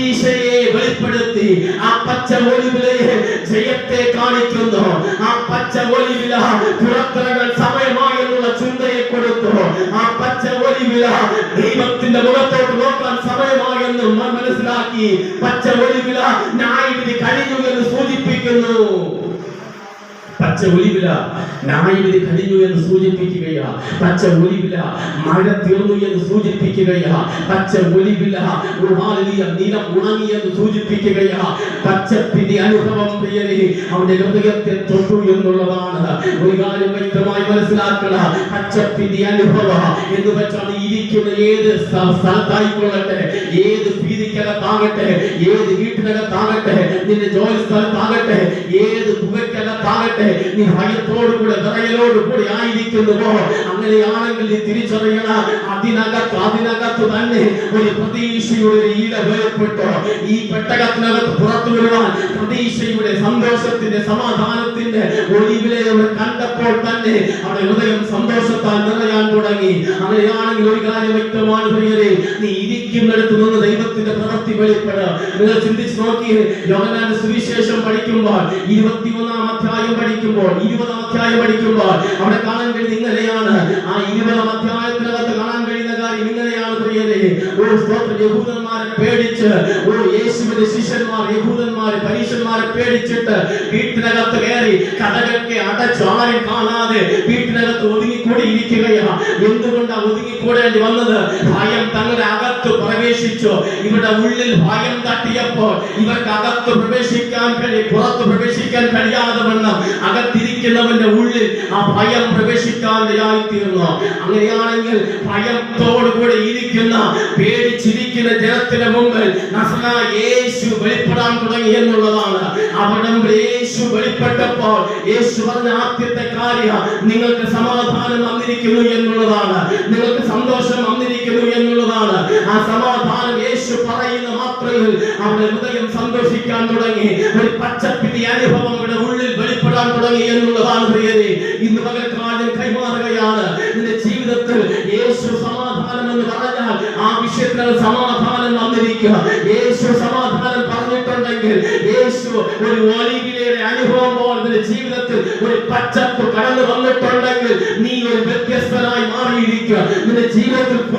പ്രതീക്ഷയെ വെളിപ്പെടുത്തി ആ പച്ച ഒലിവിലയെ ജയത്തെ കാണിക്കുന്നു. ആ പച്ച ഒലിവില പുറത്തിറങ്ങാൻ സമയമായെന്നുള്ള ചിന്തയെ കൊടുത്തു. ആ പച്ച ഒലിവില ദൈവത്തിന്റെ മുഖത്തോട്ട് നോക്കാൻ സമയമായെന്ന് മനസ്സിലാക്കി. പച്ച ഒലിവില ന്യായവിധി കഴിഞ്ഞു എന്ന് സൂചിപ്പിക്കുന്നു. പച്ച ഒലിവില ന്യായവിധി കഴിഞ്ഞു എന്ന് സൂചിപ്പിക്കുകയാ. പച്ച ഒലിവില മഴ തീർന്നു എന്ന് സൂചിപ്പിക്കുകയാ. പച്ച ഒലിവില നിലം ഉണങ്ങി എന്ന് സൂചിപ്പിക്കുകയാ. പച്ചപ്പിന്റെ അനുഭവം പ്രിയരെ അവന്റെ ഹൃദയത്തെ തൊട്ടു എന്നുള്ളതാണ്. ഒരു കാര്യം വ്യക്തമായി മനസ്സിലാക്കണം. പച്ചപ്പിന്റെ അനുഭവം എന്ന് വെച്ചാൽ ഇരിക്കുന്ന ഏത് സ്ഥലത്തായിക്കൊള്ളട്ടെ, ഏത് ഭീതിക്കകത്താകട്ടെ, ഏത് വീട്ടിനകത്താകട്ടെ, നിന്റെ ജോലി സ്ഥലത്താകട്ടെ, ഏത് പുകയ്ക്കകത്താകട്ടെ, നീ ഭയത്തോടുകൂടെ വിറയലോടുകൂടി ആയിരിക്കുന്നുവോ, അങ്ങനെയാണെങ്കിൽ നീ തിരിച്ചറിയണം, അതിനകത്ത് തന്നെ ഒരു പ്രതീക്ഷയുടെ ഈട വെളിപ്പെട്ടു. ഈ പെട്ടകത്തിനകത്ത് പുറത്തു വരുവാൻ പ്രതീക്ഷയുടെ, സന്തോഷത്തിന്റെ, സമാധാനത്തിന്റെ ഒലിവിലയെ കണ്ടപ്പോൾ തന്നെ അവരുടെ ഹൃദയം സന്തോഷത്താൽ നിറയാൻ തുടങ്ങി. അങ്ങനെയാണെങ്കിൽ ഒരു കാര്യം വ്യക്തമാണ് പ്രിയരെ, നീ ഇരിക്കുന്നിടത്ത് നിന്ന് ദൈവത്തിന്റെ പ്രവൃത്തി വെളിപ്പെടുക. നിങ്ങൾ ചിന്തിച്ച് നോക്കിയേ, യോഹന്നാന്റെ സുവിശേഷം പഠിക്കുമ്പോൾ 21-ാം അധ്യായം പഠിക്കുമ്പോൾ 20-ാം അധ്യായം പഠിക്കുമ്പോൾ അവിടെ കാണാൻ കഴിയുന്ന ഇങ്ങനെയാണ്. ആ 20-ാം അധ്യായത്തിനകത്ത് കാണാൻ കഴിയുന്ന കാര്യം ഇങ്ങനെയാണ് പ്രിയരെ. ഒരു സ്തോത്രം, യഹൂദന്മാരെ പേടിച്ച്, ഒരു യേശുവിന്റെ ശിഷ്യന്മാർ യഹൂദന്മാരെ പരീശന്മാരെ പേടിച്ചിട്ട് വീട്ടിനകത്ത് കയറി കഥകളൊക്കെ അടച്ചു, ആരും കാണാതെ വീട്ടിനകത്ത് ഒതുങ്ങിക്കൂടി ഇരിക്കുകയാണ്. എന്തുകൊണ്ടാണ് ഒതുങ്ങിക്കൂടേണ്ടി വന്നത്? ഭയം തങ്ങളുടെ അകത്ത് പ്രവേശിച്ചു. ഇവരുടെ ഉള്ളിൽ ഭയം തട്ടിയപ്പോൾ ഇവർക്ക് അകത്ത് പ്രവേശിക്കാൻ പുറത്ത് പ്രവേശിക്കാൻ കഴിയാതെ വണ്ണം അകത്തിരിക്കുന്നവന്റെ ഉള്ളിൽ ആ ഭയം പ്രവേശിക്കാതെയായി തീർന്നു. അങ്ങനെയാണെങ്കിൽ ഭയത്തോടുകൂടെ ഇരിക്കുന്ന, പേടിച്ചിരിക്കുന്ന ജനത്തിന് മുമ്പിൽ നസറായ യേശു വെളിപ്പെടാൻ തുടങ്ങി എന്നുള്ളതാണ്. അവിടെ യേശു വെളിപ്പെട്ടപ്പോൾ യേശു പറഞ്ഞ ആദ്യത്തെ കാര്യം, നിങ്ങൾക്ക് സമാധാനം വന്നിരിക്കുന്നു എന്നുള്ളതാണ്, നിങ്ങൾക്ക് സന്തോഷം വന്നിരിക്കുന്നു എന്നുള്ളതാണ്. ആ സമാധാനം യേശു പറയുന്ന മാത്രയിൽ അവരുടെ ഹൃദയം സന്തോഷിക്കാൻ തുടങ്ങി. ഒരു പച്ചപ്പിന്റെ അനുഭവം ഇവിടെ ഉള്ളിൽ വെളിപ്പെടാൻ തുടങ്ങി എന്നുള്ളതാണ് പ്രിയരെ. ഇന്ന് പകൽക്കാലം കൈമാറുകയാണ്. നിന്റെ ജീവിതത്തിൽ യേശു സമാധാനം എന്ന് പറഞ്ഞാൽ ആ വിഷയത്തിൽ സമാധാനം വന്നിരിക്കുക. യേശു സമാധാനം പറഞ്ഞിട്ടുണ്ടെങ്കിൽ, യേശു ഒരു ഒലിവിലയുടെ അനുഭവം പോലെ നിന്റെ ജീവിതത്തിൽ ഒരു പച്ചപ്പ് കടന്നു വന്നിട്ടുണ്ടെങ്കിൽ, നീ ഒരു വ്യത്യസ്തനായി മാറിയിരിക്കുക. നിന്റെ ജീവിതത്തിൽ